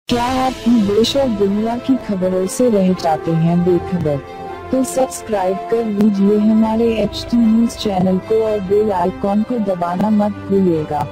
क्या आप देश और दुनिया की खबरों से रह जाते हैं बेखबर? तो सब्सक्राइब कर लीजिए हमारे HT न्यूज चैनल को और बेल आइकॉन को दबाना मत भूलिएगा।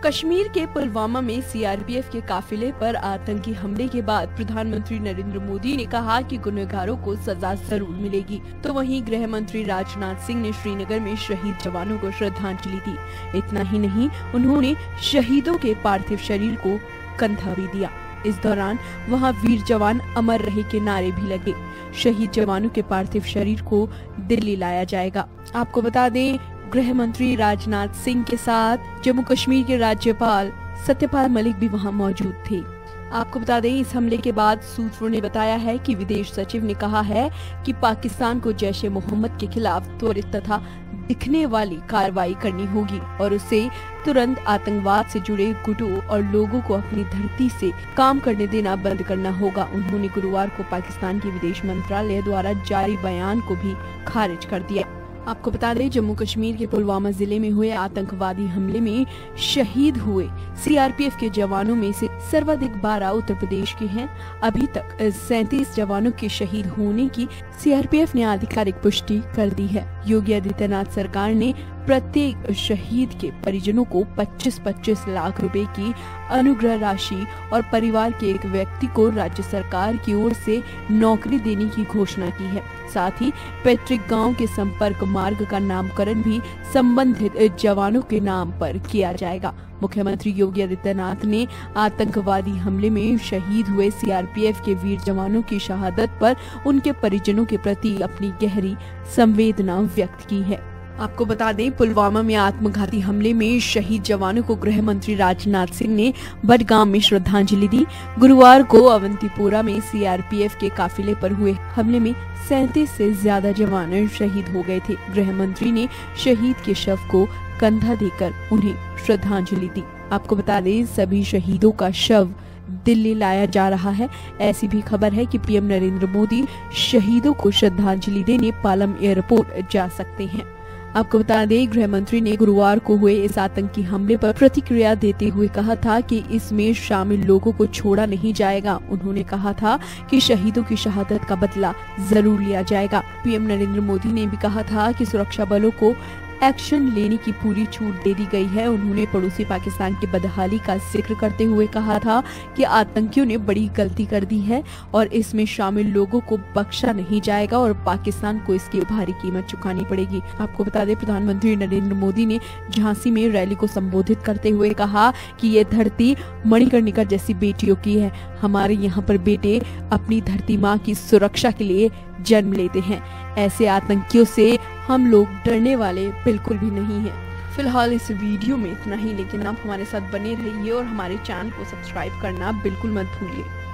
कश्मीर के पुलवामा में सीआरपीएफ के काफिले पर आतंकी हमले के बाद प्रधानमंत्री नरेंद्र मोदी ने कहा कि गुनहगारों को सजा जरूर मिलेगी। तो वहीं गृह मंत्री राजनाथ सिंह ने श्रीनगर में शहीद जवानों को श्रद्धांजलि दी। इतना ही नहीं, उन्होंने शहीदों के पार्थिव शरीर को कंधा भी दिया। इस दौरान वहां वीर जवान अमर रहे के नारे भी लगे। शहीद जवानों के पार्थिव शरीर को दिल्ली लाया जाएगा। आपको बता दें, गृह मंत्री राजनाथ सिंह के साथ जम्मू कश्मीर के राज्यपाल सत्यपाल मलिक भी वहां मौजूद थे। आपको बता दें, इस हमले के बाद सूत्रों ने बताया है कि विदेश सचिव ने कहा है कि पाकिस्तान को जैश-ए-मोहम्मद के खिलाफ त्वरित तथा दिखने वाली कार्रवाई करनी होगी और उसे तुरंत आतंकवाद से जुड़े गुटों और लोगों को अपनी धरती से काम करने देना बंद करना होगा। उन्होंने गुरुवार को पाकिस्तान के विदेश मंत्रालय द्वारा जारी बयान को भी खारिज कर दिया। आपको बता दें, जम्मू कश्मीर के पुलवामा जिले में हुए आतंकवादी हमले में शहीद हुए सीआरपीएफ के जवानों में से सर्वाधिक 12 उत्तर प्रदेश के हैं। अभी तक 37 जवानों के शहीद होने की सीआरपीएफ ने आधिकारिक पुष्टि कर दी है। योगी आदित्यनाथ सरकार ने प्रत्येक शहीद के परिजनों को 25-25 लाख रुपए की अनुग्रह राशि और परिवार के एक व्यक्ति को राज्य सरकार की ओर से नौकरी देने की घोषणा की है। साथ ही पैतृक गांव के संपर्क मार्ग का नामकरण भी संबंधित जवानों के नाम पर किया जाएगा। मुख्यमंत्री योगी आदित्यनाथ ने आतंकवादी हमले में शहीद हुए सीआरपीएफ के वीर जवानों की शहादत पर उनके परिजनों के प्रति अपनी गहरी संवेदना व्यक्त की है। आपको बता दें, पुलवामा में आत्मघाती हमले में शहीद जवानों को गृह मंत्री राजनाथ सिंह ने बडगाम में श्रद्धांजलि दी। गुरुवार को अवंतीपोरा में सीआरपीएफ के काफिले पर हुए हमले में 37 से ज्यादा जवान शहीद हो गए थे। गृह मंत्री ने शहीद के शव को कंधा देकर उन्हें श्रद्धांजलि दी। आपको बता दें, सभी शहीदों का शव दिल्ली लाया जा रहा है। ऐसी भी खबर है कि पीएम नरेंद्र मोदी शहीदों को श्रद्धांजलि देने पालम एयरपोर्ट जा सकते हैं। आपको बता दें, गृह मंत्री ने गुरुवार को हुए इस आतंकी हमले पर प्रतिक्रिया देते हुए कहा था कि इसमें शामिल लोगों को छोड़ा नहीं जाएगा। उन्होंने कहा था कि शहीदों की शहादत का बदला जरूर लिया जाएगा। पीएम नरेंद्र मोदी ने भी कहा था कि सुरक्षा बलों को एक्शन लेने की पूरी छूट दे दी गई है। उन्होंने पड़ोसी पाकिस्तान की बदहाली का जिक्र करते हुए कहा था कि आतंकियों ने बड़ी गलती कर दी है और इसमें शामिल लोगों को बख्शा नहीं जाएगा और पाकिस्तान को इसकी भारी कीमत चुकानी पड़ेगी। आपको बता दें, प्रधानमंत्री नरेंद्र मोदी ने झांसी में रैली को संबोधित करते हुए कहा कि ये धरती मणिकर्णिका जैसी बेटियों की है। हमारे यहाँ पर बेटे अपनी धरती माँ की सुरक्षा के लिए जन्म लेते हैं। ऐसे आतंकियों से हम लोग डरने वाले बिल्कुल भी नहीं हैं। फिलहाल इस वीडियो में इतना ही, लेकिन आप हमारे साथ बने रहिए और हमारे चैनल को सब्सक्राइब करना बिल्कुल मत भूलिए।